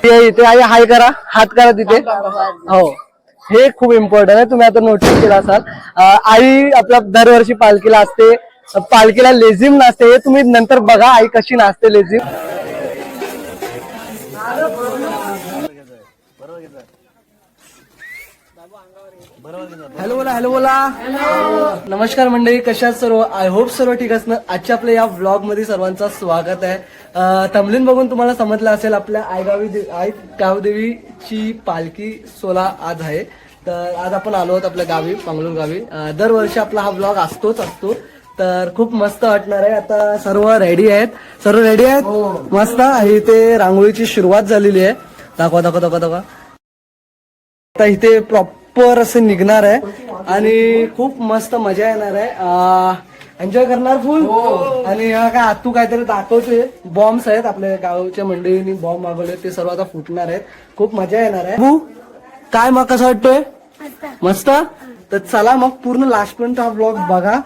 इथे आई हाय करा, हात करा तिथे. हो, हे खूप इम्पॉर्टंट आहे. तुम्ही आता नोटीस केला असाल, आई आपल्या दरवर्षी पालखीला असते. पालखीला लेझिम नाचते. हे तुम्ही नंतर बघा आई कशी नाचते लेझिम. हॅलो बोला, हॅलो बोला. नमस्कार मंडळी, कशा सर्व? आय होप सर्व ठीक असणार. आजच्या आपल्या या व्लॉग मध्ये सर्वांचं स्वागत आहे. तमलीन बघून तुम्हाला समजलं असेल, आपल्या आई गावदेवीची पालखी सोहळा आज आहे. तर आज आपण आलो आहोत आपल्या गावी, पांगलोर गावी. दरवर्षी आपला हा व्लॉग असतो. तर खूप मस्त वाटणार आहे. आता सर्व रेडी आहेत. मस्त. इथे रांगोळीची सुरुवात झालेली आहे. दाखवा. आता इथे प्रॉपर असं निघणार आहे आणि खूप मस्त मजा येणार आहे. एन्जॉय करणार फुल. आणि काय आतू काहीतरी दाखवतोय. बॉम्ब्स आहेत, आपल्या गावच्या मंडळींनी बॉम्ब मागवले, ते सर्व आता फुटणार आहेत. खूप मजा येणार आहे. काय मग कसं वाटतोय? मस्त. तर चला मग पूर्ण लास्ट पर्यंत हा ब्लॉग बघा.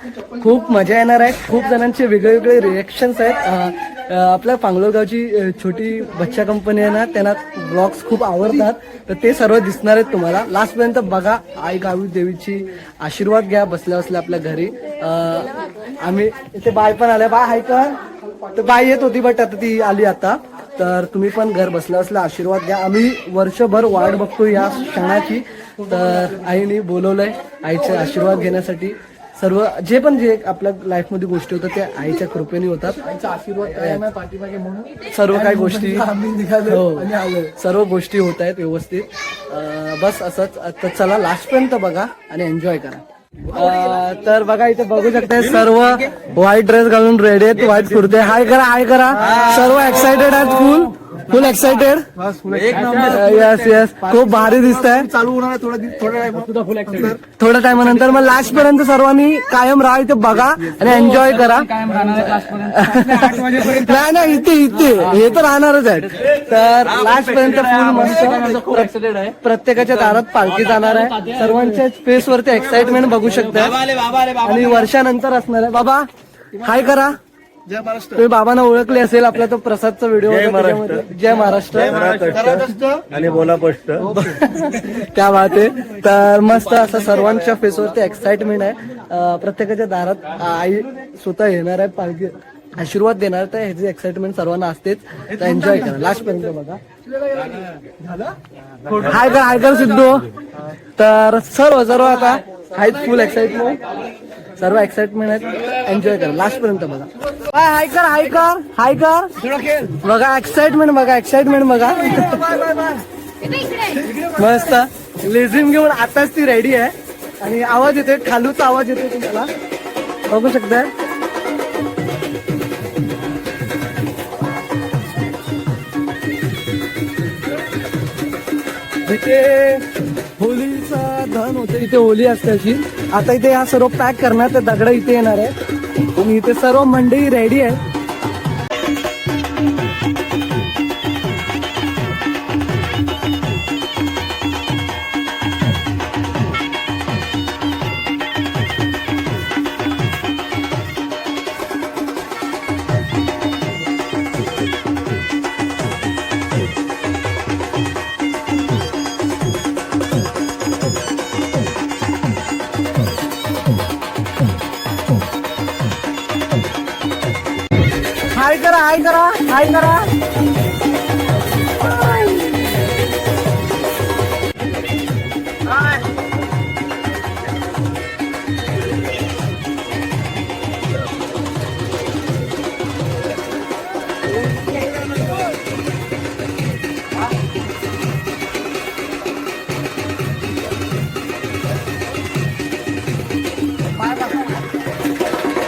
खूप मजा येणार आहे. खूप जणांचे वेगवेगळे रिएक्शन्स आहेत. आपल्या पांगलोर गावची छोटी बच्चा कंपनी आहे ना, त्यांना ब्लॉग्स खूप आवडतात. तर ते सर्व दिसणार आहेत तुम्हाला. लास्ट पर्यंत बघा. आई गावी देवीची आशीर्वाद घ्या बसल्या आपल्या घरी. आम्ही इथे बाय पण आल्या. बाय हाय का? तर बाय येत होती, बट आता ती आली आता. तर तुम्ही पण घर बसल्या आशीर्वाद घ्या. आम्ही वर्षभर वाट बघतो या क्षणाची. तर आईने बोलवलंय आईचे आशीर्वाद घेण्यासाठी. सर्व जे आपल्या लाईफ मध्ये गोष्टी होतात त्या आईच्या कृपेने होतात. आईचा आशीर्वाद काय पाठीमागे म्हणून सर्व काही गोष्टी सर्व गोष्टी होत आहेत व्यवस्थित. बस असंच. तर चला लास्ट पर्यंत बघा आणि एन्जॉय करा. तर बघा, इथे बघू शकता सर्व व्हाईट ड्रेस घालून रेडी आहेत. व्हाईट कुर्ते. हाय करा. सर्व एक्साइटेड आहेत. फुल एक्साइटेड. यस. खूप भारी दिसत आहे. चालू होणार थोड्या टायमानंतर. मग लास्ट पर्यंत सर्वांनी कायम राहा, इथे बघा आणि एन्जॉय करा. नाही इथे हे तर राहणारच आहे. तर लास्ट पर्यंत फुल मस्त. प्रत्येकाच्या दारात पालखी जाणार आहे. सर्वांच्या फेस वरती एक्साइटमेंट बघू शकता. आणि वर्षानंतर असणार आहे. बाबा हाय करा. तुम्ही बाबांना ओळखले असेल, आपला तो प्रसादचा व्हिडिओ. जय महाराष्ट्र आणि बोला स्पष्ट. त्या बात आहे. तर मस्त असं सर्वांच्या फेसवरती एक्साइटमेंट आहे. प्रत्येकाच्या दारात आई स्वतः येणार आहे, पालखी आशीर्वाद देणार. तर ह्याची एक्साइटमेंट सर्वांना असतेच. तर एन्जॉय करा लास्ट पर्यंत बघा. हाय कर सिद्धू. तर सर्व आता आहेत फुल एक्साइटमेंट. सर्व एक्साइटमेंट आहेत. एन्जॉय करा लास्ट पर्यंत बघा. हाय कर बघा. एक्साइटमेंट बघा. मस्त. लेझिम घेऊन आताच ती रेडी आहे. आणि आवाज येतोय, खालूचा आवाज येतोय तुम्हाला, बघू शकता. इथे होलीचा दहन होते. इथे होली असते अशी. आता इथे हा सर्व पॅक करणार. तर दगड इथे येणार आहे आणि इथे सर्व मंडळी रेडी आहे. हाय करा.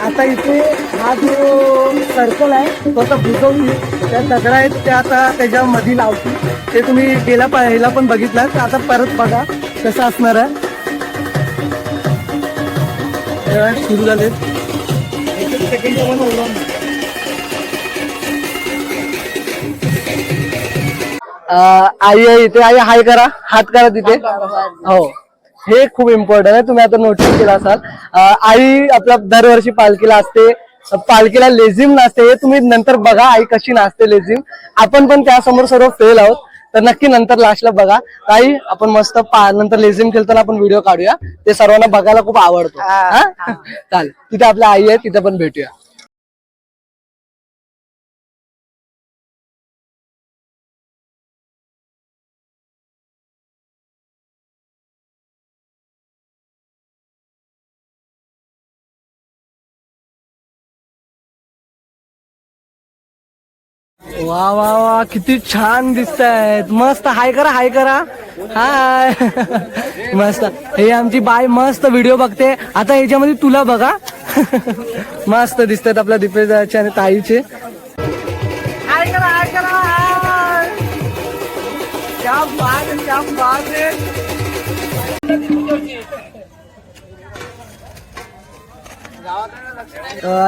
आता इथे हा जो सर्कल आहे तो आता बुजवून त्या दगड आहेत त्या आता त्याच्या मध्ये लावतील. ते तुम्ही ह्याला पण बघितलं. तर आता परत बघा कसं असणार आहे. सुरू झाले. आई इथे हाय करा, हात करा तिथे. हो, हे खूप इम्पॉर्टंट आहे. तुम्ही आता नोटीस केला असाल, आई आपल्या दरवर्षी पालखीला असते. पालखीला लेझिम नाचते. हे तुम्ही नंतर बघा आई कशी नाचते लेझिम. आपण पण त्यासमोर सर्व फेल आहोत. तर नक्की नंतर लास्टला बघा. काही आपण मस्त नंतर लेझिम खेळताना आपण व्हिडिओ काढूया, ते सर्वांना बघायला खूप आवडतो. चालेल, तिथे आपल्या आई आहे, तिथे पण भेटूया. वा वा वा, किती छान दिसतायत. मस्त. हाय करा, हाय करा, हाय. मस्त. हे आमची बाय मस्त व्हिडिओ बघते. आता याच्यामध्ये तुला बघा. मस्त दिसतात आपल्या दीपेशचे आणि ताईचे. हाय करा, हाय करा, हाय. क्या बात है, क्या बात है.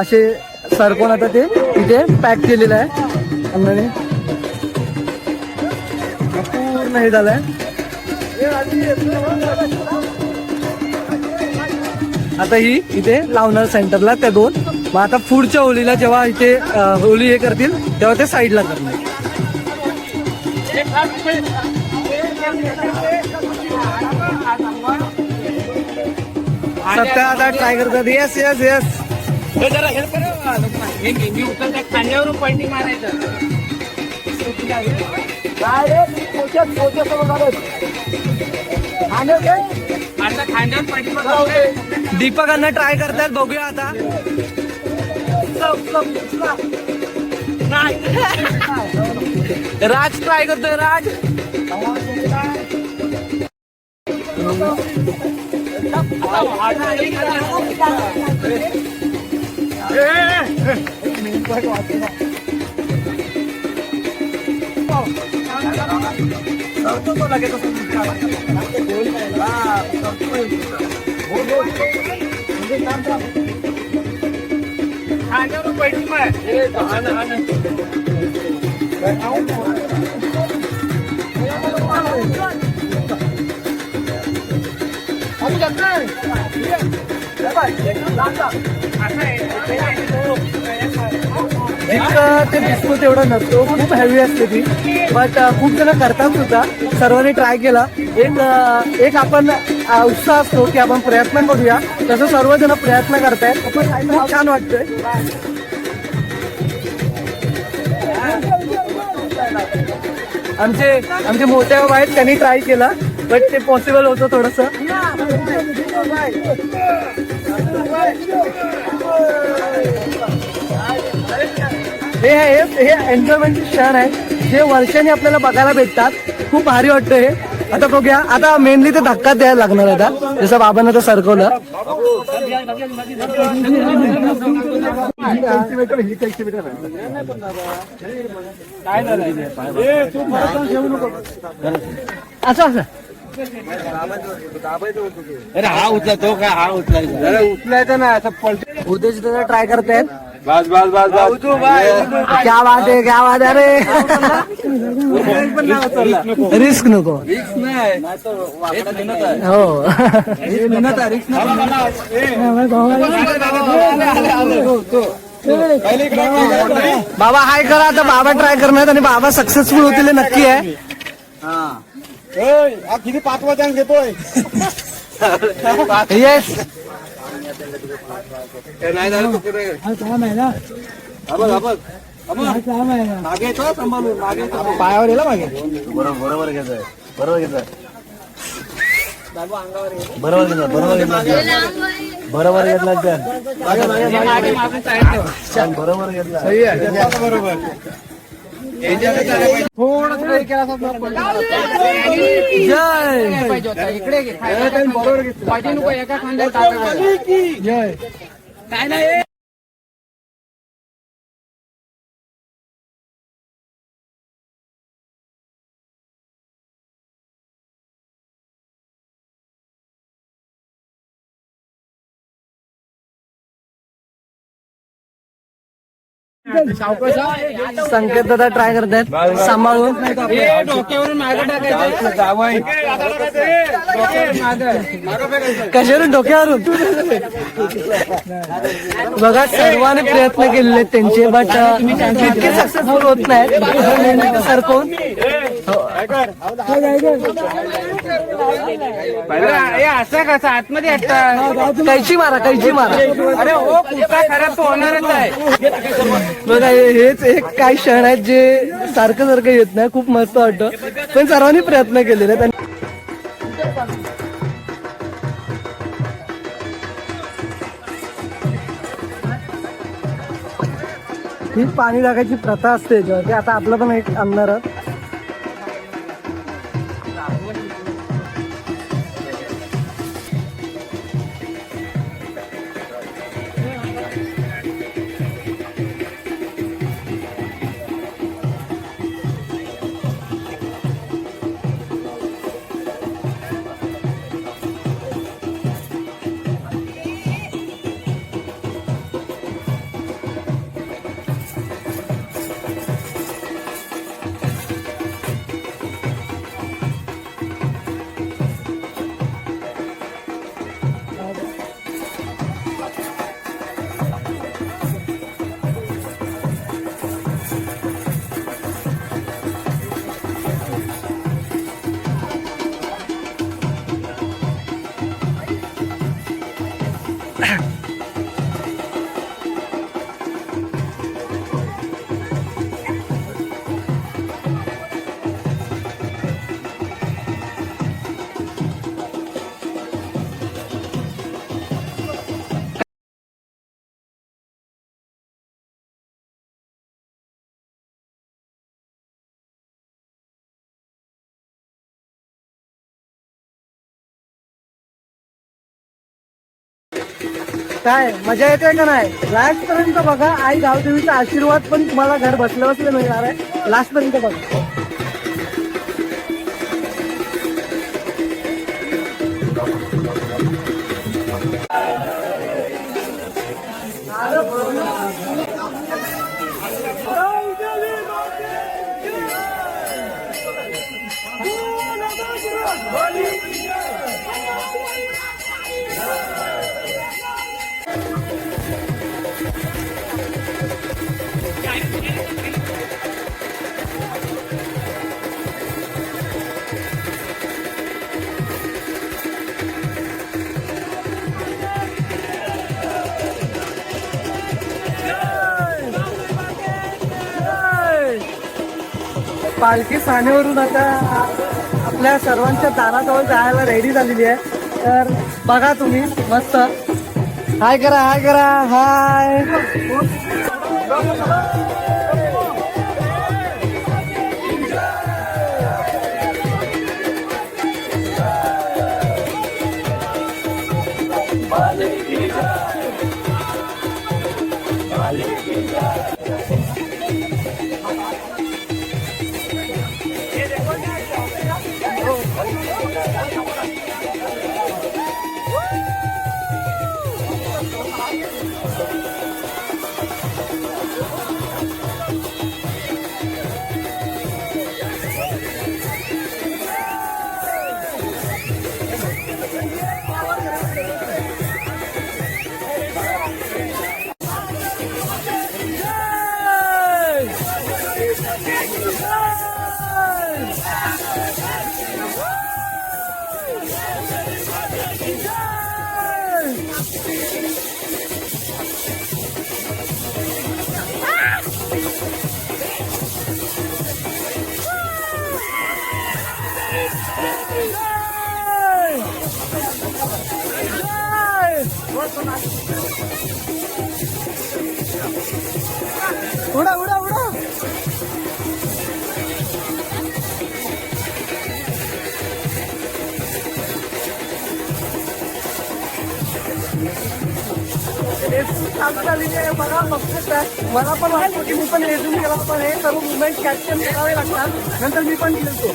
असे सरकोण आता ते इथे पॅक केलेलं आहे अन्नाने. पूर्ण हे झालंय. आता ही इथे लावणार सेंटरला त्या दोन. मग आता पुढच्या होळीला जेव्हा इथे होळी हे करतील तेव्हा ते साईडला करणार. सध्या आता ट्राय करतात. Yes yes yes. जरा हेल्प करा. मी उतरत्या खांद्यावरून पॉइंटिंग मारायचं. आता खांद्यावर पॉइंटिंग मारायचं. दीपकांना ट्राय करतात, बघूया आता. राज ट्राय करतोय. राज खांद्यावरून पॉइंटिंग मारायचं. ते दिसतो तेवढा नसतो, खूप हेवी असते ती. बट खूप जण करतात सुद्धा. सर्वांनी ट्राय केला. एक आपण उत्साह असतो की आपण प्रयत्न करूया, तसं सर्वजण प्रयत्न करतायत. खूप छान वाटतंय. आमचे मोठे बाबा आहेत, त्यांनी ट्राय केला बट ते पॉसिबल होतं थोडस. हे एन्जॉयमेंटचे क्षण आहे जे वर्षांनी आपल्याला बघायला भेटतात. खूप भारी वाटतं हे. आता बघूया. आता मेनली ते धक्का द्यायला लागणार आता, जसं बाबांना तर सरकवलं. असं असं अरे हा उचला तो का, हा उचलायचा. उचलायचा ना असं पलट. उद्देश ट्राय करतायत. बस बस बस बस. क्या बात आहे, क्या बात आहे रे. रिस्क नको. रिस्क नाही हो. बाबा हाय करा. आता बाबा ट्राय करणार आणि बाबा सक्सेसफुल होतील नक्की आहे. किती 5वा चान्स घेतोय. येस. नाही झालं तो पुढे. मागे येतो सांभाळून. मागे पायावर येला मागे. बरोबर घेतोय. बरोबर घेतोय. बरोबर घेतला. बरोबर घेतला. बरोबर घेतला. बरोबर घेतला. सही आहे. बरोबर. थोडं जय. इकडे बरोबर घेतलं. एका खांद्यावर जय. काय नाही. संकेत दादा ट्राय करतायत सांभाळून. डोक्यावरून मागे टाकायचं. कशावरून? डोक्यावरून. बघा सर्वांनी प्रयत्न केलेले त्यांचे बट इतके सक्सेसफुल होत नाहीत. सरकवून हे असं कसं आतमध्ये असतात कैची मारा कैची मारा. अरे हो कुठला खराब तो होणारच आहे. बघा हेच एक काही क्षण आहेत जे सारखं सारखं येत नाही. खूप मस्त वाटतं पण सर्वांनी प्रयत्न केलेले आहेत. ही पाणी टाकायची प्रथा असते याच्यावरती. आता आपलं पण एक आणणार आहोत. काय मजा येते का नाही? लास्ट पर्यंत बघा. आई गावदेवीचा आशीर्वाद पण तुम्हाला घर बसल्या बसल्या मिळणार आहे. लास्ट पर्यंत बघा. पालखी सानेवरून आता आपल्या सर्वांच्या दाराजवळ जायला रेडी झालेली आहे. तर बघा तुम्ही मस्त. हाय करा हाय करा हाय. उडा उडा उडा. चालू झालेली आहे बघा. बघतोच आहे. मला पण वाटतं की मी पण रेझूम केला पण हे सर्व मुवमेंट कॅप्चर करावे लागतात. नंतर मी पण खेळतो.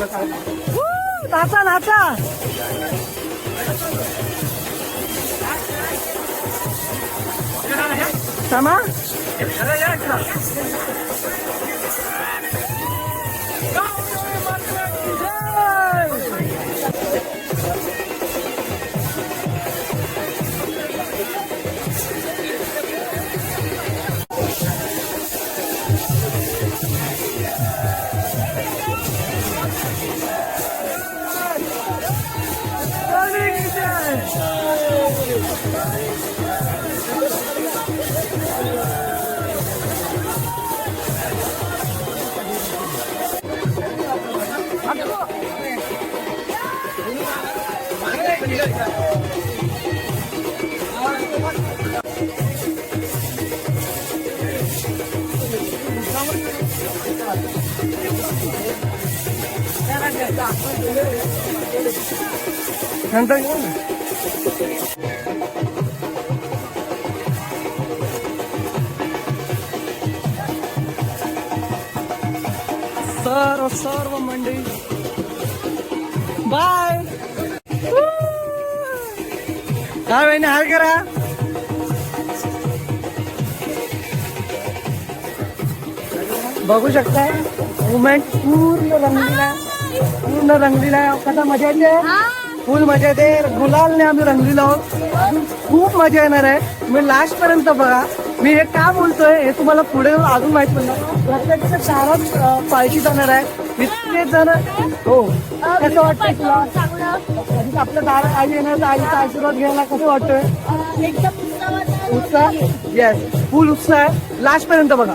नाचा नाचा. क्षमा नंतर येऊ ना. सर्व मंडळी बाय. काय बहिणी हाय करा. बघू शकताय मुवमेंट पूर्ण रंगलेला आहे. कसा मजा येते, फुल मजा येते. गुलालने आम्ही रंगलेलो आहोत. खूप मजा येणार आहे. मी लास्ट पर्यंत बघा. मी हे का बोलतोय हे तुम्हाला पुढे अजून माहित पडलं. प्रत्येकाच्या चारच पायची जाणार आहे. इतके जण. हो कसं वाटतंय तुला. आपल्या दारा आई येणार, आईचा आशीर्वाद घ्यायला कसं वाटतोय. एकदम उत्साह. येस फुल उत्साह आहे. लास्ट पर्यंत बघा.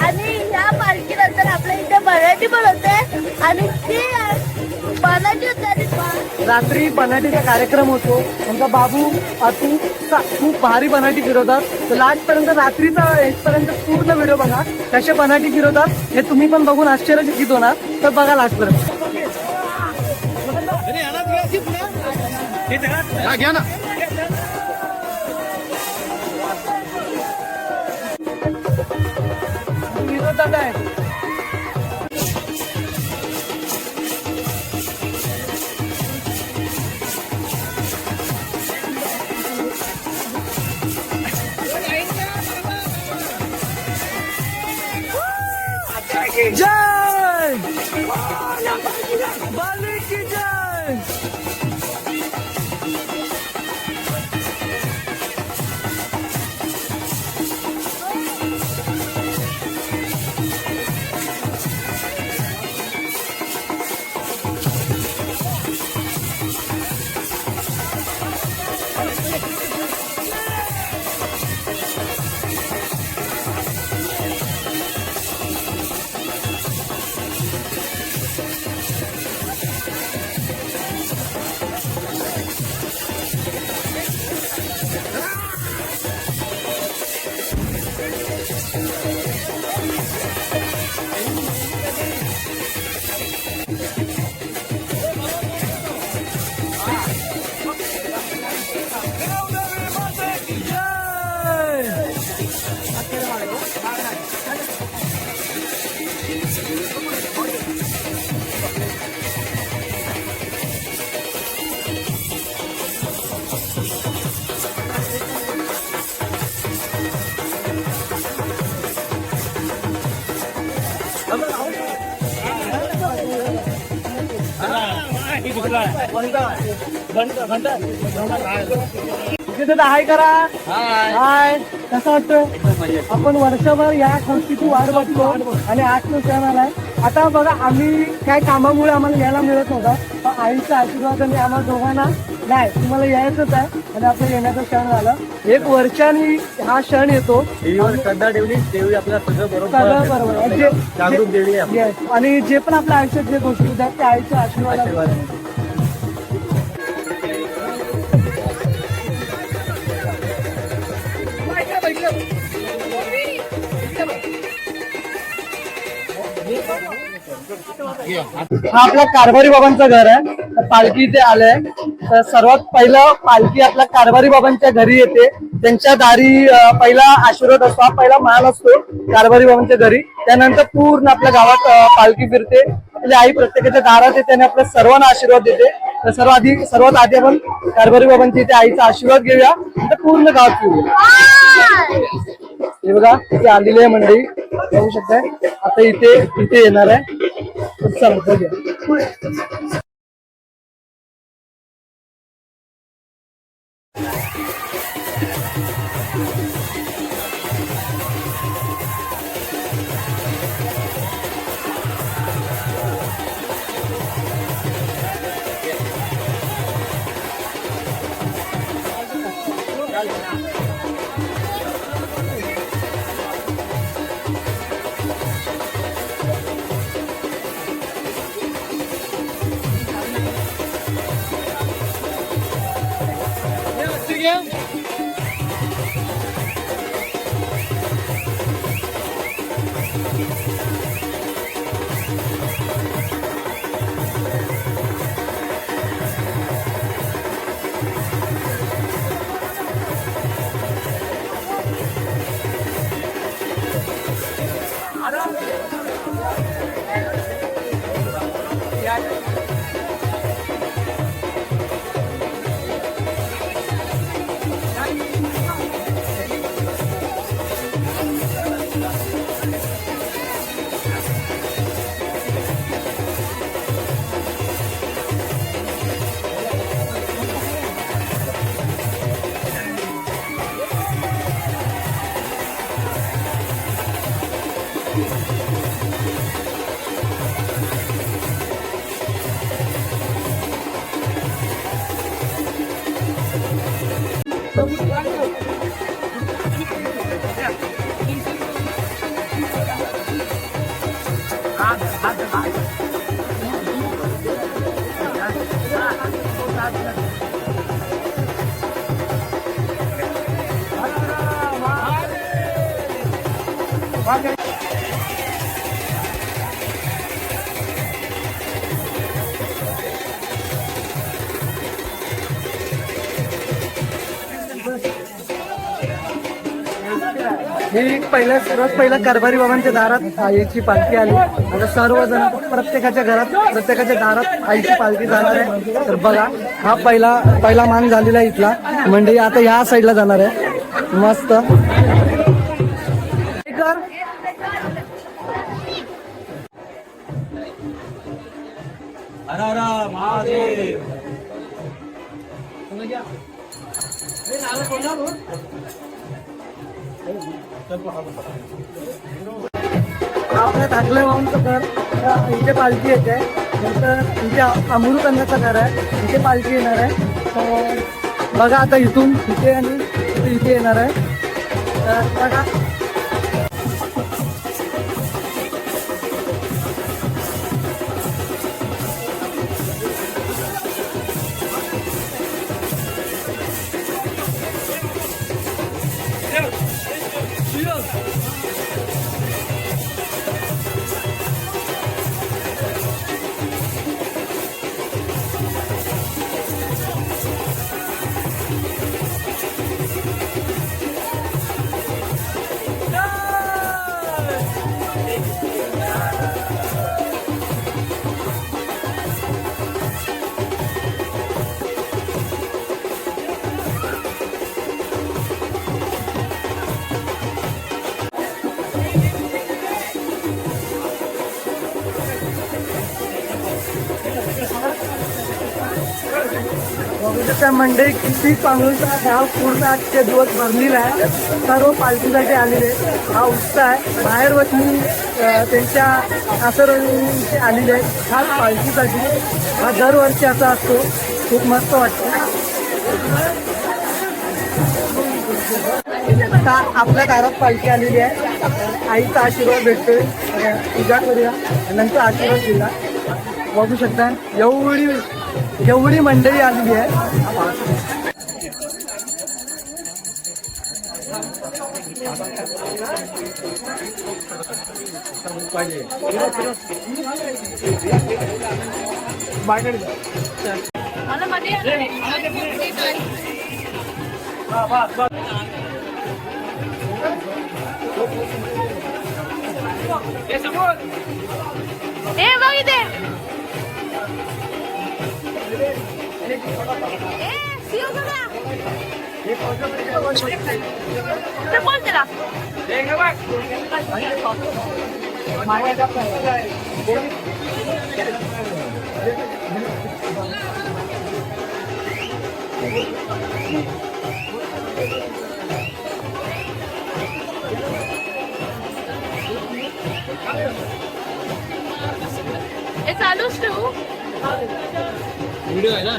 आणि या पालखीनंतर आपल्या इथे मराठी पण होते आणि ती मराठी होते. रात्री बनाटीचा कार्यक्रम होतो. आमचा बाबू अतू खूप भारी बनाटी फिरवतात. तर लास्ट पर्यंत रात्रीचा पर्यंत पूर्ण व्हिडिओ बघा कसे बनाटी फिरवतात हे तुम्ही पण बघून आश्चर्यचकित होणार. तर बघा लास्ट पर्यंत. घ्या ना. विरोधात आहे. जय बाली की जय. हाय करा. हाय कसं वाटतंय. आपण वर्षभर या गोष्टीची वाट बघतो आणि आज तो सण आलाय. आता बघा आम्ही काय कामामुळे आम्हाला यायला मिळत नव्हता. पण आईच्या आशीर्वादाने आम्हाला दोघांना नाही तुम्हाला यायचंच आहे आणि आपलं येण्याचा क्षण झाला. एक वर्षाने हा क्षण येतो. श्रद्धा ठेवली देवी आपल्या सगळं सगळं बरोबर आहे. जागरूक देवी आहे. Yes. आणि जे पण आपल्या आयुष्यात जे गोष्टी होतात त्या आईच्या आशीर्वाद. हा आपला कारभारी बाबांचं घर आहे. तर पालखी इथे आलंय. तर सर्वात पहिलं पालखी आपल्या कारभारी बाबांच्या घरी येते. त्यांच्या दारी पहिला आशीर्वाद असतो, हा पहिला मान असतो कारभारी बाबांच्या घरी. त्यानंतर पूर्ण आपल्या गावात पालखी फिरते. म्हणजे आई प्रत्येकाच्या दारात येते आणि आपल्या सर्वांना आशीर्वाद देते. तर सर्वात आधी आपण कारभारी बाबांच्या इथे आईचा आशीर्वाद घेऊया, नंतर पूर्ण गाव फिरूया. हे बघा इथे आलेली आहे मंडळी, बघू शकताय. आता इथे येणार आहे. चला बघूया. ही सर्वात पहिला कारभारी बाबांच्या दारात आईची पालखी आली. आता सर्वजण प्रत्येकाच्या दारात आईची पालखी जाणार आहे. तर बघा हा पहिला मान झालेला आहे इथला. म्हणजे आता या साईडला जाणार आहे. मस्त आपल्या टाकले वाहूनचं घर इथे पालखी येते. नंतर इथे अमृतांचं घर आहे, इथे पालखी येणार आहे. तर बघा आता इथून इथे आणि इथे येणार आहे. तर बघा त्या मंडई किती चांगला गाव पूर्ण आजचे दिवस भरलेला आहे. सर्व पालखीसाठी आलेले हा उत्साह आहे. बाहेर वचनी त्यांच्या आसरवळीचे आलेले आहेत खास पालखीसाठी. हा दरवर्षी असा असतो. खूप मस्त वाटतं. आता आपल्या दारात पालखी आलेली आहे. आईचा आशीर्वाद भेटतोय. पूजा करूया नंतर आशीर्वाद दिला. बघू शकता एवढी मंडळी आलेली आहे. मला मध्ये ए बघ इथे ए शिव बघा ते बोल त्याला हे चालूच ठेवू व्हिडिओ आहे ना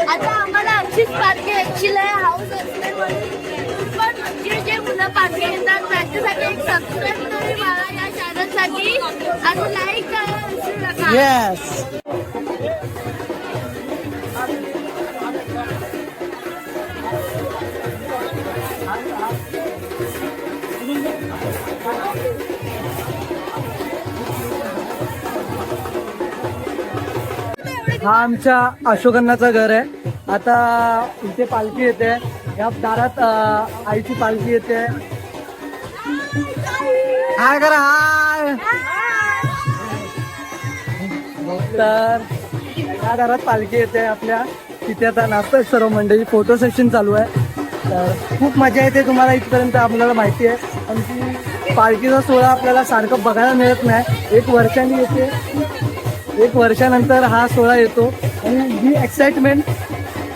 आता आम्हाला अशीच पार्टी ऍक्च्युअली हाऊस पण जे मुलं पार्टी येतात त्यांच्यासाठी एक सबस्क्राईब करून मला या चॅनलसाठी आणि लाईक करा विसरू नका. येस. हा आमच्या अशोकन्नाचं घर आहे. आता इथे पालखी येते, या दारात आईची पालखी येते. हाय करा हाय. तर या दारात पालखी येते आपल्या. तिथे आता नाचत सर्व मंडळी, फोटो सेशन चालू आहे. तर खूप मजा येते. तुम्हाला इथपर्यंत आपल्याला माहिती आहे. आमची पालखीचा सोहळा आपल्याला सारखं बघायला मिळत नाही. 1 वर्षांनी येते, 1 वर्षानंतर हा सोहळा येतो आणि ही एक्साइटमेंट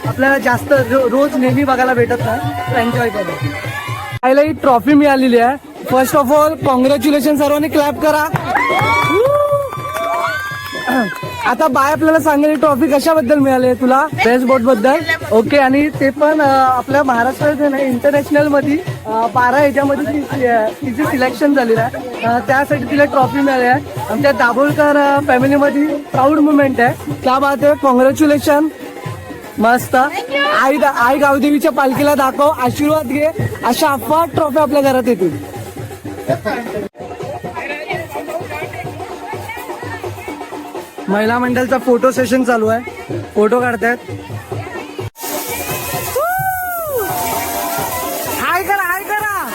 आपल्याला जास्त रोज नेहमी बघायला भेटत नाही. तर एन्जॉय करा. पहिला ही ट्रॉफी मिळालेली आहे. फर्स्ट ऑफ ऑल कॉंग्रॅच्युलेशन, सर्वांनी क्लॅप करा. आता बाय आपल्याला सांगेल ट्रॉफी कशाबद्दल मिळाली तुला? बेस्ट बोट बद्दल. ओके. आणि ते पण आपल्या महाराष्ट्रात इंटरनॅशनल मध्ये 12 ह्याच्यामध्ये तिची सिलेक्शन झालेलं आहे. त्यासाठी तिला ट्रॉफी मिळाली आहे. आमच्या दाभोलकर फॅमिलीमध्ये प्राऊड मुवमेंट आहे. त्या बात आहे. कॉंग्रॅच्युलेशन. मस्त. आई गावदेवीच्या पालखीला दाखव, आशीर्वाद घे. अशा अफाट ट्रॉफी आपल्या घरात येतील. महिला मंडळचा फोटो सेशन चालू आहे. फोटो काढतायत. हाय करा, हाय करा.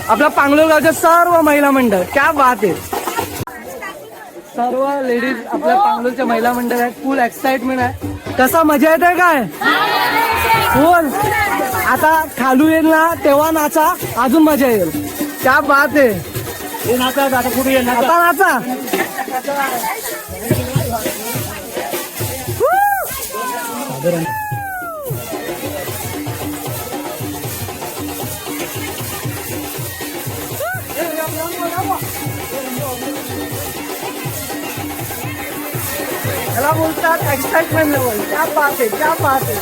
आपला पांगलोर गावच्या सर्व महिला मंडळ. क्या बात आहे. सर्व लेडीज आपल्या पांगलोरच्या महिला मंडळ आहेत. फुल एक्साइटमेंट आहे. कसा मजा येते काय फुल. आता खालू येईल ना तेव्हा नाचा अजून मजा येईल. क्या बात आहे. नाचा आता कुठे येईल आता नाचा. याला बोलतात एक्साइटमेंट लेवल. क्या बात आहे, क्या बात आहे.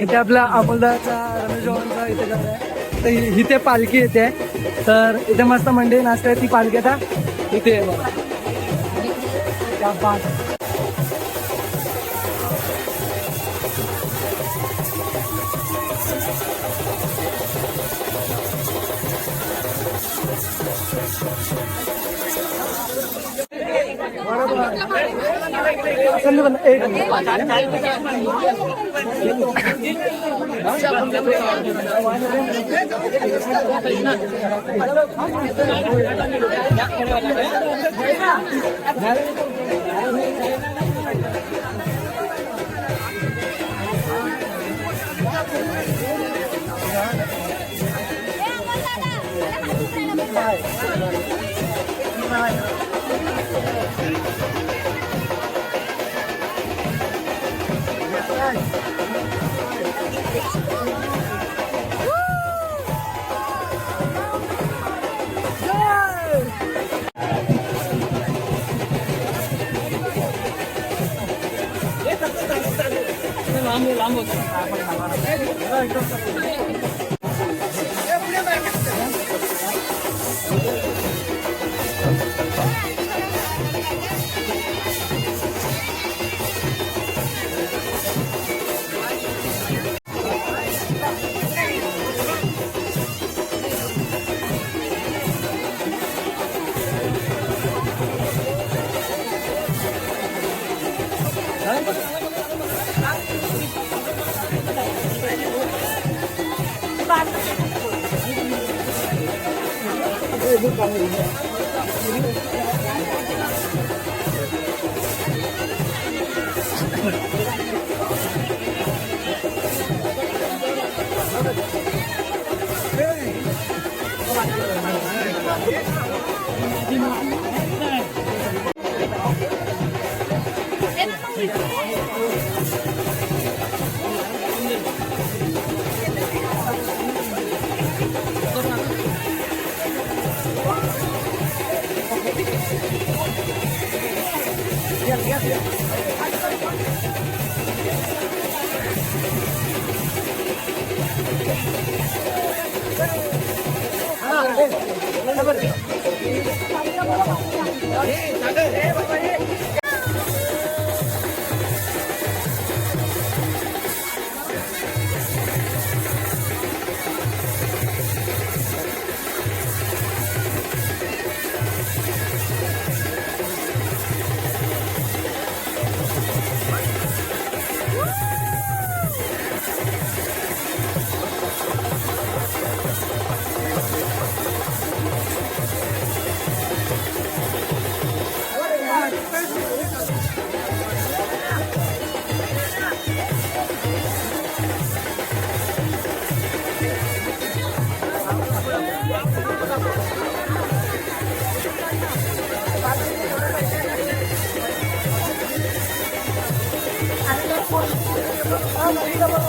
इथे आपल्या अमोलदाचा रमेश चव्हाणचा इथे घर आहे. तर इथे पालखी येते. तर इथे मस्त मंडळी नाचते. ती पालखी आता इथे आहे बघा. क्या बात आहे.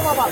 बाबा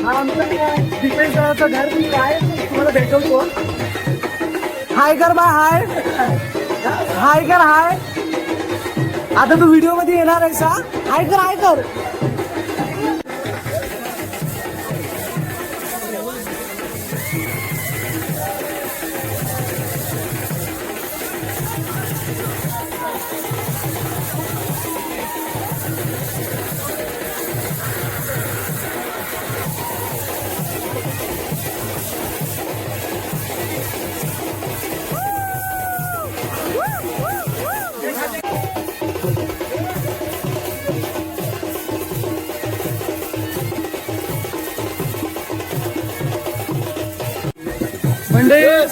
हा आमचा दीपेश दादाचं घर मी काय तुम्हाला भेटवतो. हाय कर बा, हाय हाय कर, हाय. आता तू व्हिडिओ मध्ये येणार आहेस का? हाय कर, हाय कर. म्हणजे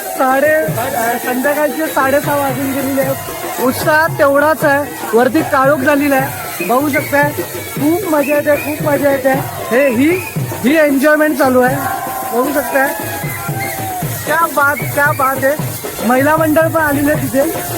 संध्याकाळचे 6:30 वाजून गेलेले आहेत. उत्साह तेवढाच आहे, वरती काळोख झालेला आहे. बघू शकताय, खूप मजा येते, खूप मजा येते. ही एन्जॉयमेंट चालू आहे. बघू शकताय, क्या बात आहे. महिला मंडळ पण आलेले आहे तिथे.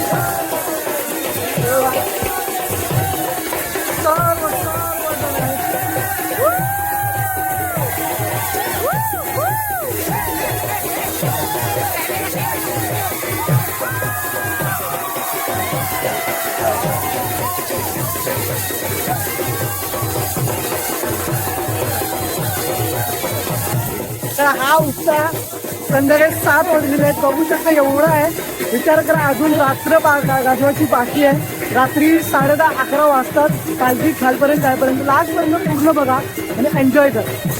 तर हा उत्साह संध्याकाळी 7 वाजलेले आहेत. बघू शकता एवढा आहे. विचार करा, अजून रात्र गाजवायची बाकी आहे. रात्री 10:30-11 वाजतात पालखी खालपर्यंत जायपर्यंत. लास्टपर्यंत पूर्ण बघा आणि एन्जॉय करा.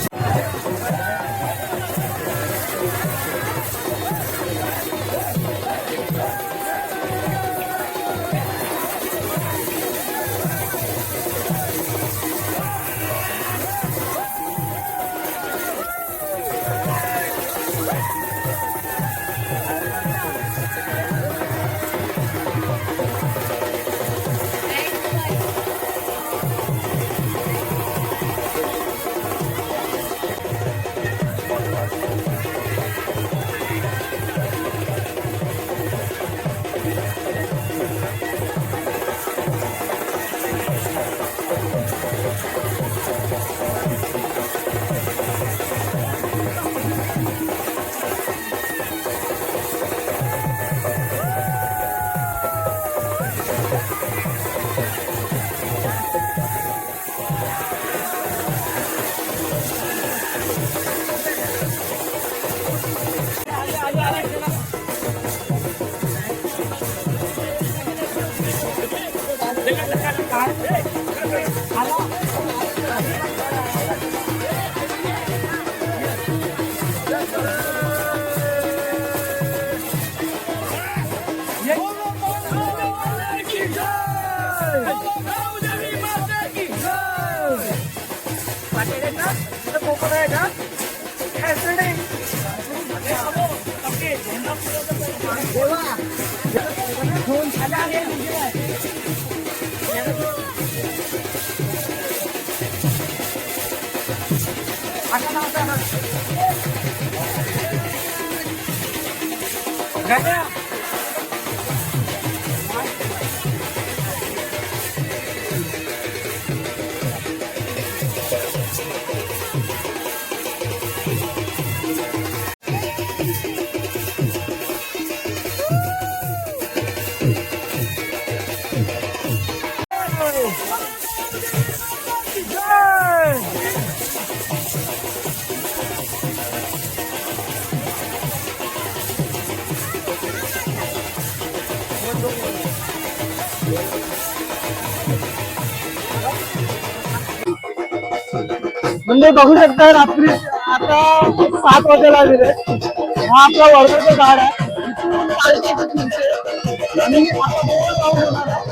म्हणजे बघू शकता रात्री आता 7 वाजायला आलेले हा आपला वर्गाचं झाड आहे इथून पालखी निघते. आणि आता गोल राऊंड होणार आहे.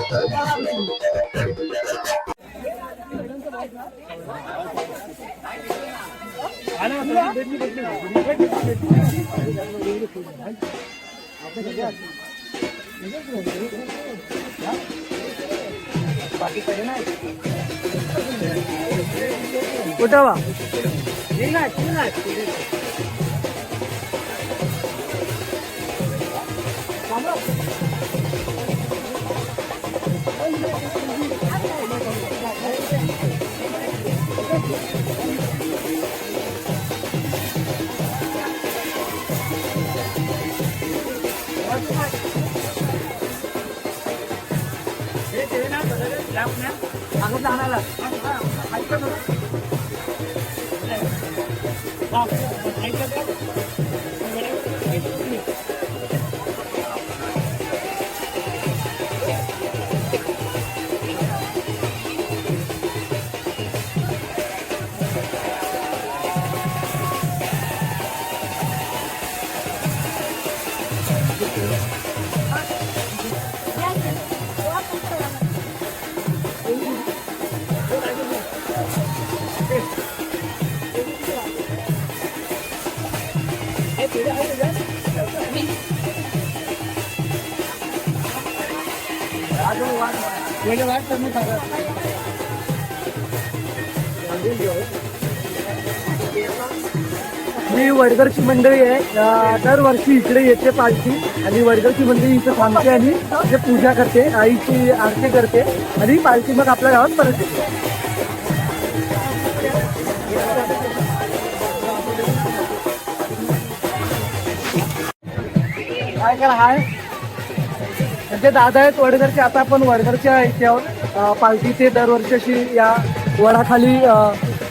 कुठं वा ही वडगरची मंडळी आहे. दरवर्षी इकडे येते पालखी आणि वडगरची मंडळी इथे थांबते आणि इथे पूजा करते, आईची आरती करते आणि पालखी मग आपल्या गावात परत येते. काय करा हाय म्हणजे दादा आहेत वडगरचे. आता आपण वडगरच्या इथे पालखी ते दरवर्षी अशी या वडाखाली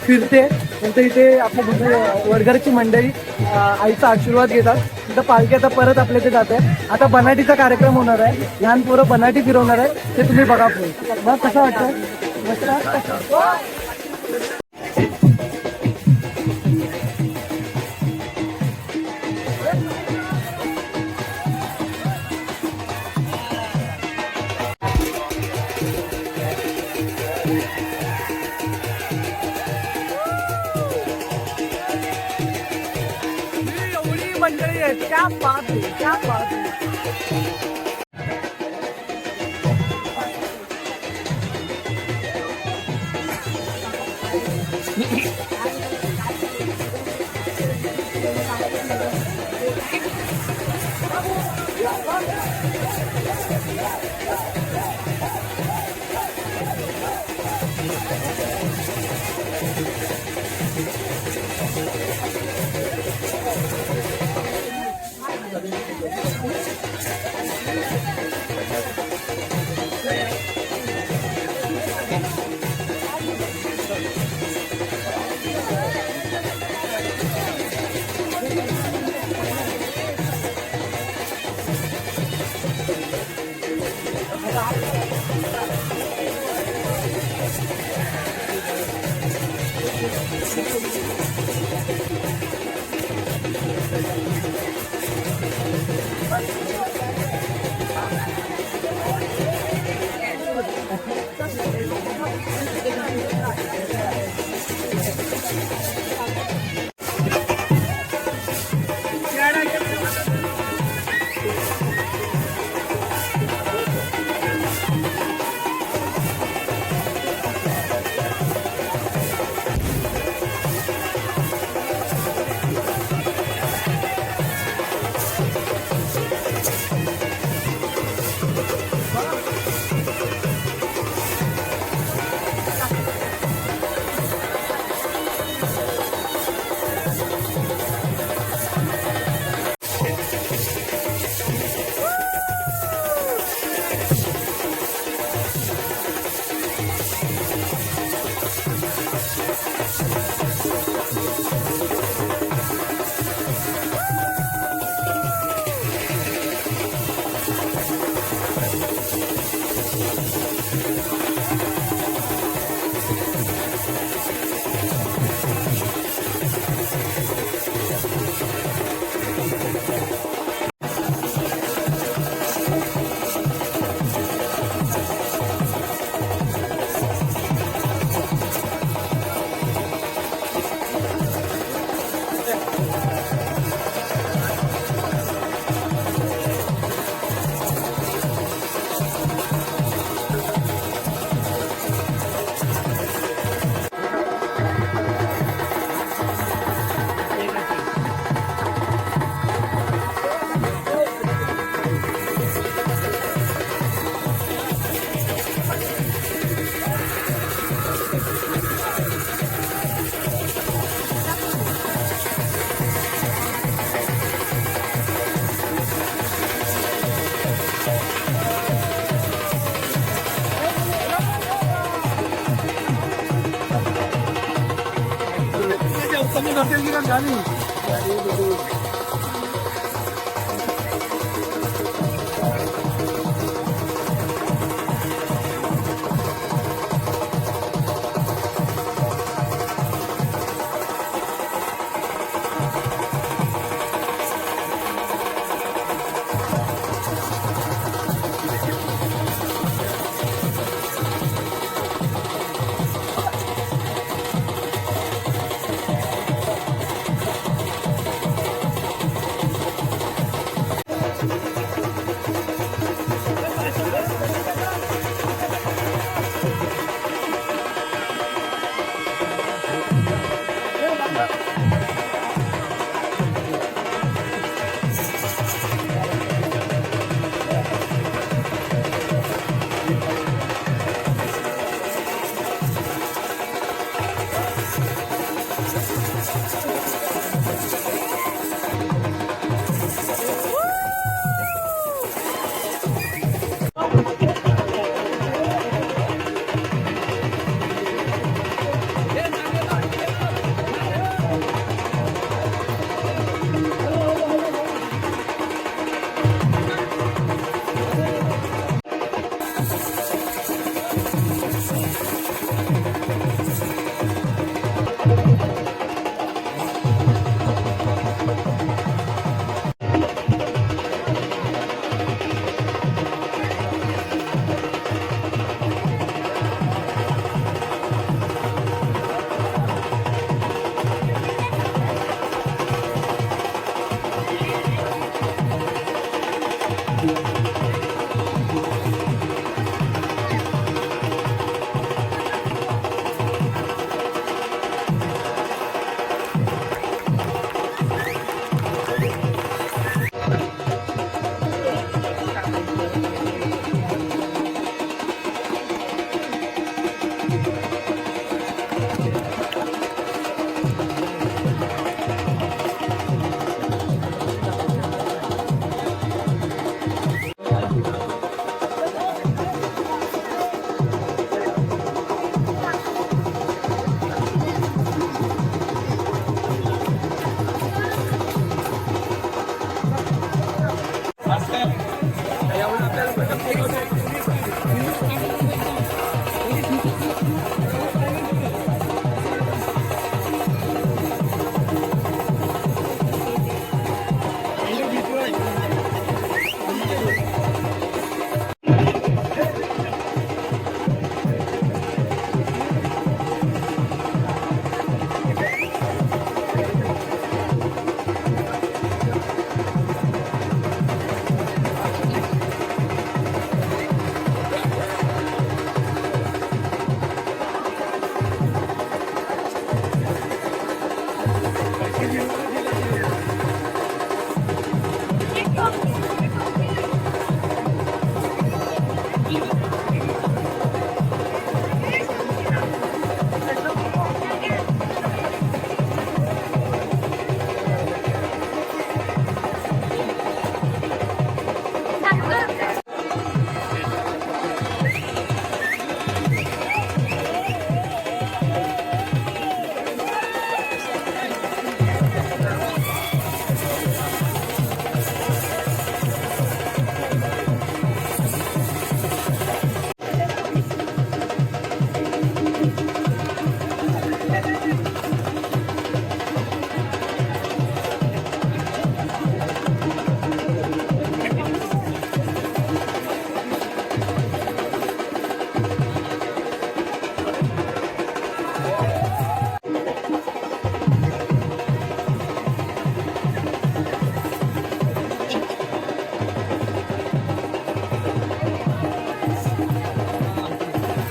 फिरते. नंतर इथे आपल्या वडगरची मंडळी आईचा आशीर्वाद घेतात. तिथं पालखी आता परत आपल्या इथे जाते. आता बनाटीचा कार्यक्रम होणार आहे. लहान पोरं बनाटी फिरवणार आहे ते तुम्ही बघा. मग कसं वाटतं? एवढी मंडळी आहेत. क्या बात आहे, क्या बात आहे.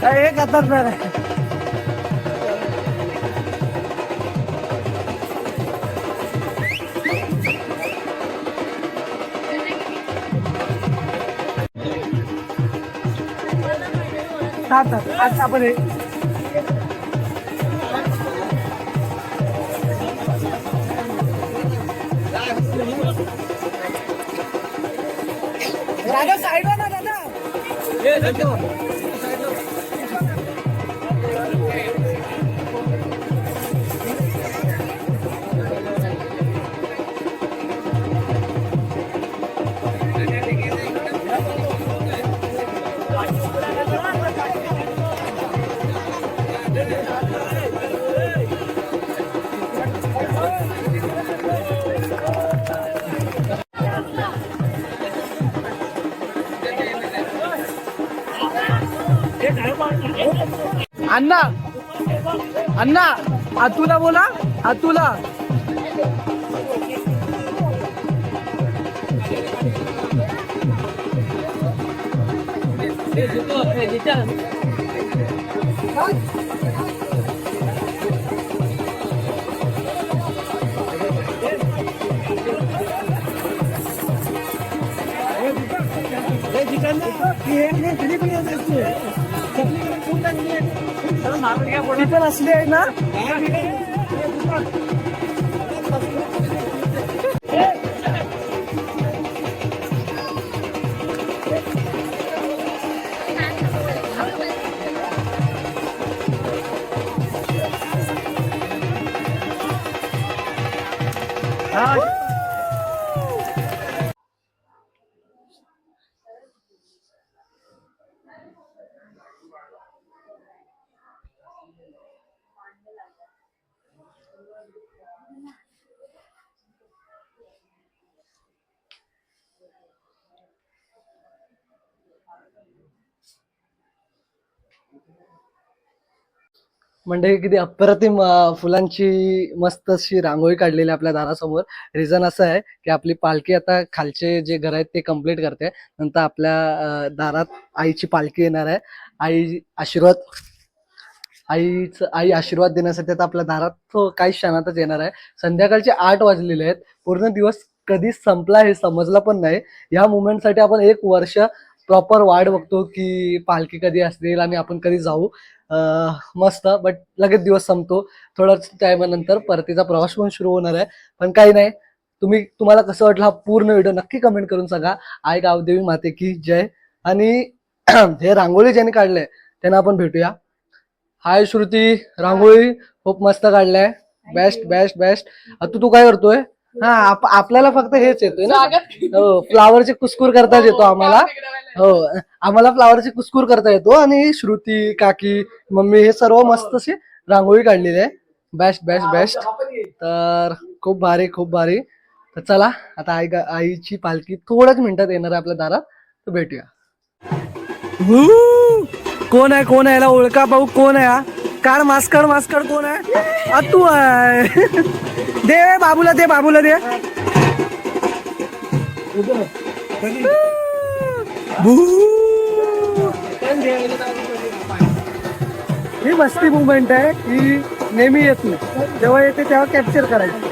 एक आता आज आपण दादा साईडला ना दादा अण्णा अण्णा अतुला बोला अतुला. पण असले आहे ना. म्हणजे किती अप्रतिम फुलांची मस्त अशी रांगोळी काढलेली आपल्या दारासमोर. रिझन असं आहे की आपली पालखी आता खालचे जे घर आहेत ते कम्प्लीट करते. नंतर आपल्या दारात आईची पालखी येणार आहे. आई आशीर्वाद देण्यासाठी आता आपल्या दारात तो काही क्षणातच येणार आहे. संध्याकाळचे 8 वाजलेले आहेत. पूर्ण दिवस कधी संपला हे समजलं पण नाही. या मुमेंटसाठी आपण 1 वर्ष प्रॉपर वाट बघतो की पालखी कधी असतील आणि आपण कधी जाऊ. मस्त. बट लगेच दिवस संपतो. थोड्याच टायमानंतर परतीचा प्रवास पण सुरू होणार आहे. पण काही नाही, तुम्हाला कसं वाटलं हा पूर्ण व्हिडिओ नक्की कमेंट करून सांगा. आई गावदेवी माते की जय. आणि हे रांगोळी ज्यांनी काढलंय त्यांना आपण भेटूया. हाय श्रुती, रांगोळी खूप मस्त काढलाय. Best best best. तू काय करतोय? हा आपल्याला फक्त हेच येतोय ना. हो, फ्लावरचे कुस्कूर करताच येतो आम्हाला. हो, आम्हाला फ्लावरची कुस्कूर करता येतो. आणि श्रुती काकी मम्मी हे सर्व मस्त अशी रांगोळी काढलेली आहे. Best best best. तर खूप भारी खूप भारी. तर चला आता आईची पालखी थोड्याच मिनिटात येणार आहे आपल्या दारात. तर भेटूया. कोण आहे कोण आहे याला ओळखा भाऊ. कोण आहे हा? काढ मास्कड मास्कड. कोण आहे? तू आहे. दे बाबूला दे बाबूला दे. ही मस्ती मुवमेंट आहे. ही नेहमी येत नाही. जेव्हा येते तेव्हा कॅप्चर करायची.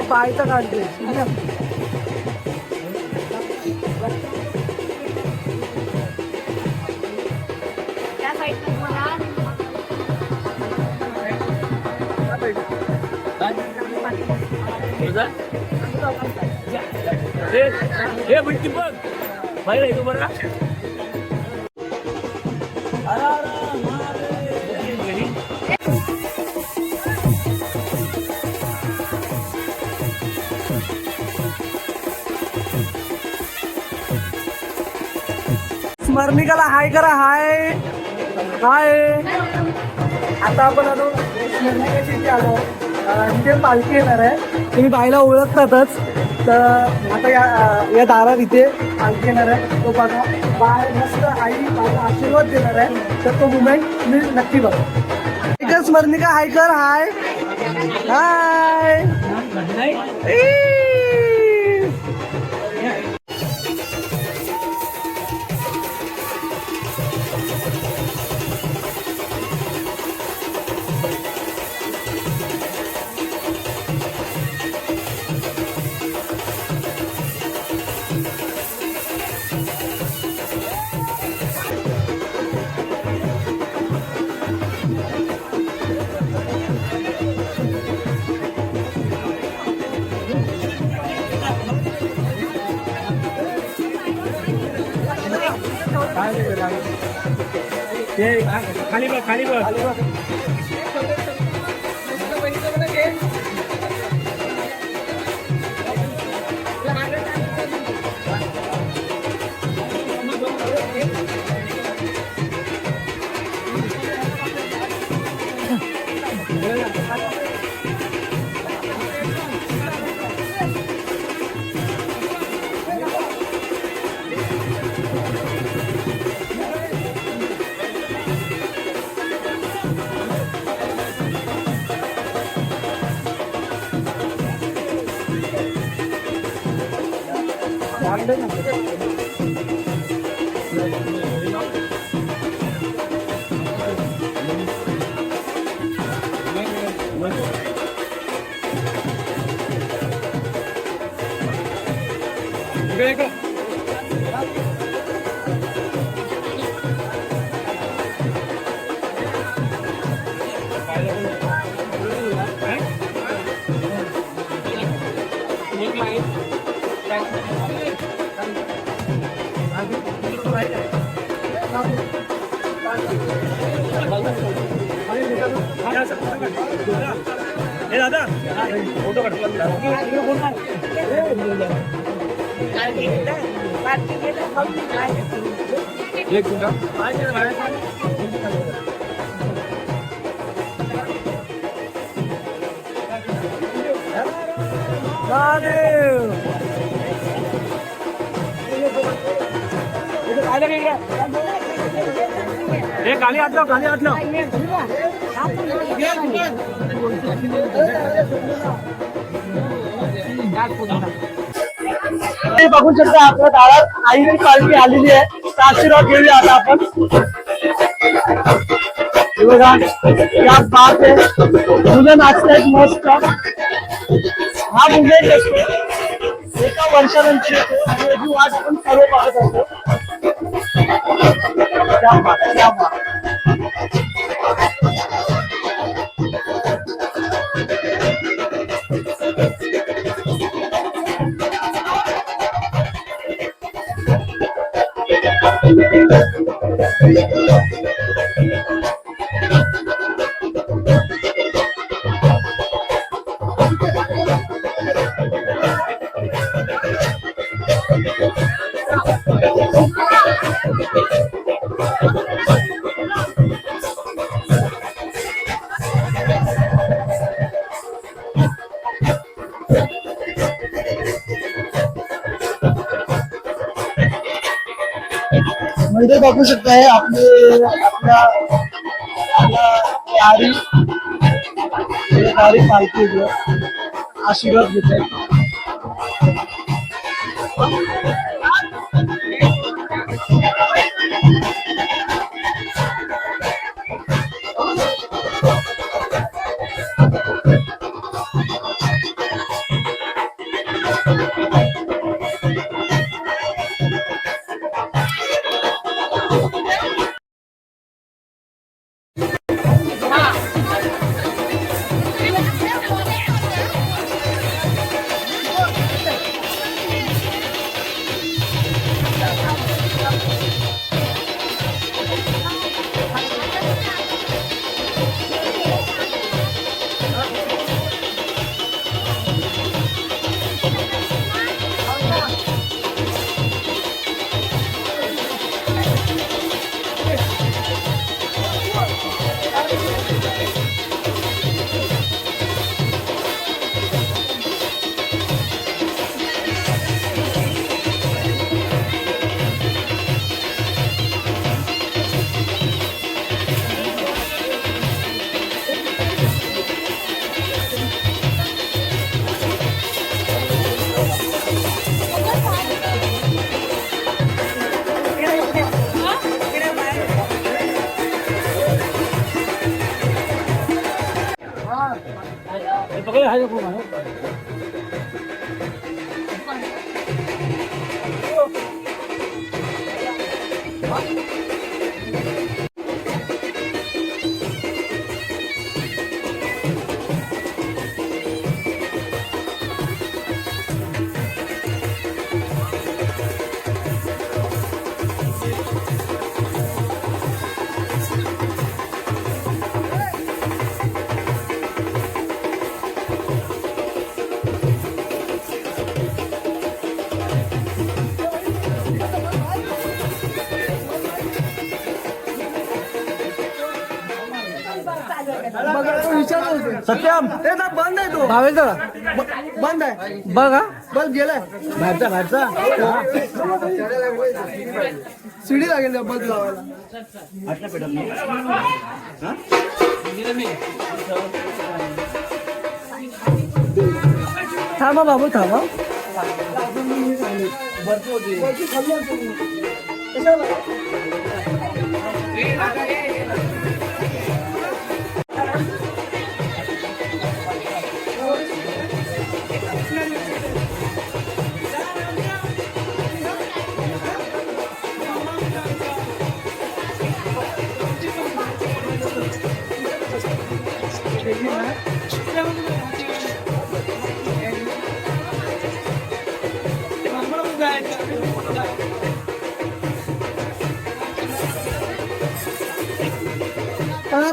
पायचा काढते त्या साईडला मला हे बिट्टी बघ बाहेर आहे तू बरं स्मरणिकाला हाय करा. हाय हाय. आता आपण आलो स्मरणिकाची इथे आलो. इथे पालखी येणार आहे. तुम्ही बाईला ओळखतातच. तर आता या दारात इथे पालखी येणार आहे. तो बघा बाय मस्त आई बाईला आशीर्वाद देणार आहे. तर तो मुमेंट मी नक्की बघा. एकच स्मरणिका हाय कर. हाय हाय. खाली बघ खाली बघ दादा फोटो काढ एक खाली हात लाव खाली हात लाव बघू शकता आपल्या दारात आईची पालखी आलेली आहे. आशीर्वाद घेऊया आता आपण. बघा क्या बात आहे. मुलं नाचतायत मस्त. हा मुंबई असतो एका वर्षानंतर येतो आणि याची वाट आपण सर्व पाहत असतो. क्या बात, क्या बात. पुढे बघू शकताय आपल्या गाडी पालखी आशीर्वाद घेत आहे. सत्यम ते ना बंद आहे तो भावेल तर बंद आहे बघा बल्ब गेलाय बाहेरचा बाहेरचा शिडी लागेल त्या बल्ब लावायला. थांबा बाबू थांबा.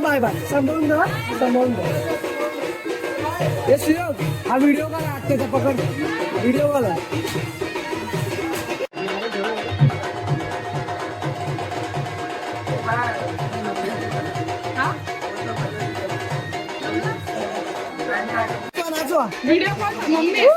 बाय बाय सांभाळून जा सांभाळून जा. हे सुयोग हा व्हिडिओ काढा आत्याचा पकड व्हिडिओ काढा. Video call mummy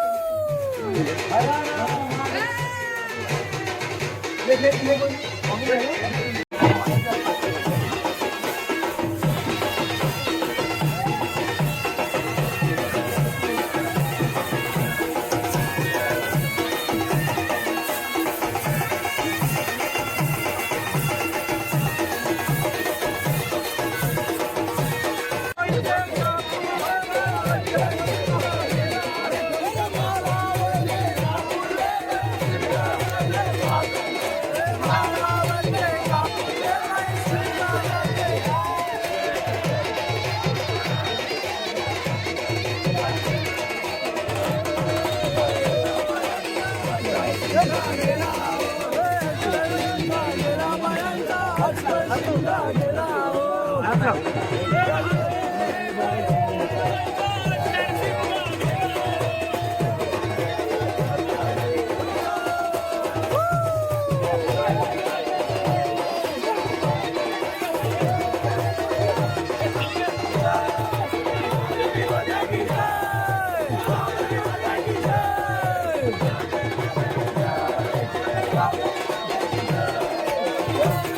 Yeah.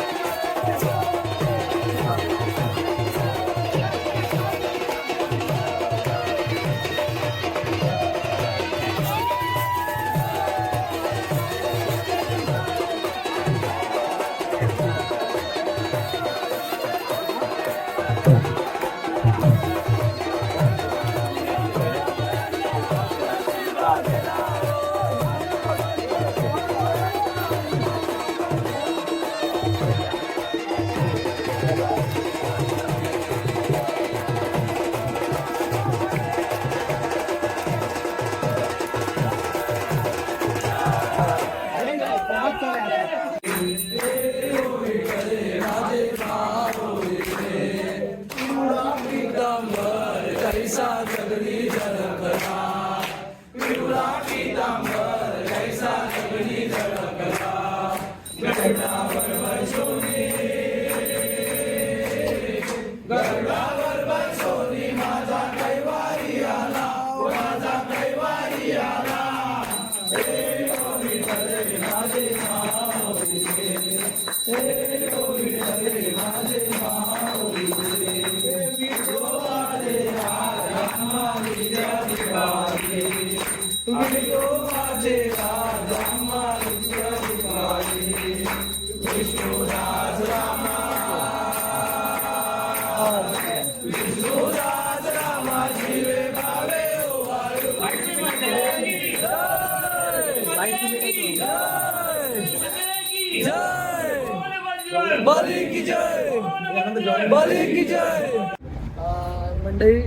मंडळी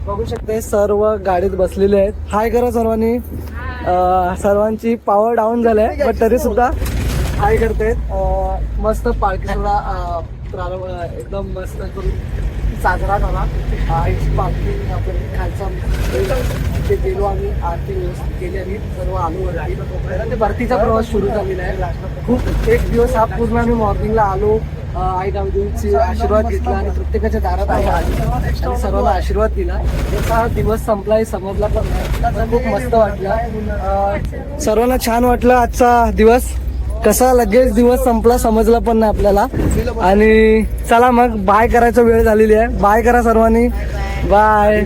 बघू शकते सर्व गाडीत बसलेले आहेत. हाय करा सर्वांनी. सर्वांची पॉवर डाऊन झालाय बट तरी सुद्धा हाय करतायत. मस्त पालखी सुद्धा प्रारंभ एकदम मस्त करून साजरा झाला. आईची पालखी आपण खालचा ते गेलो आम्ही, आरती व्यवस्थित केली आणि सर्व आलो वरती. ते भरतीचा प्रवास सुरू झालेला आहे. खूप एक दिवस हा पूर्ण आम्ही मॉर्निंगला आलो. आई गावदेवीची आशीर्वाद घेतला आणि प्रत्येकाच्या दारात आई आली आणि सर्वांना आशीर्वाद दिला. जसा दिवस संपलाय समजला पण नाही. खूप मस्त वाटलं. सर्वांना छान वाटलं आजचा दिवस. कसा लगेच दिवस संपला समजला पण नाही आपल्याला. आणि चला मग बाय करायचा वेळ झालेली आहे. बाय करा सर्वांनी. बाय.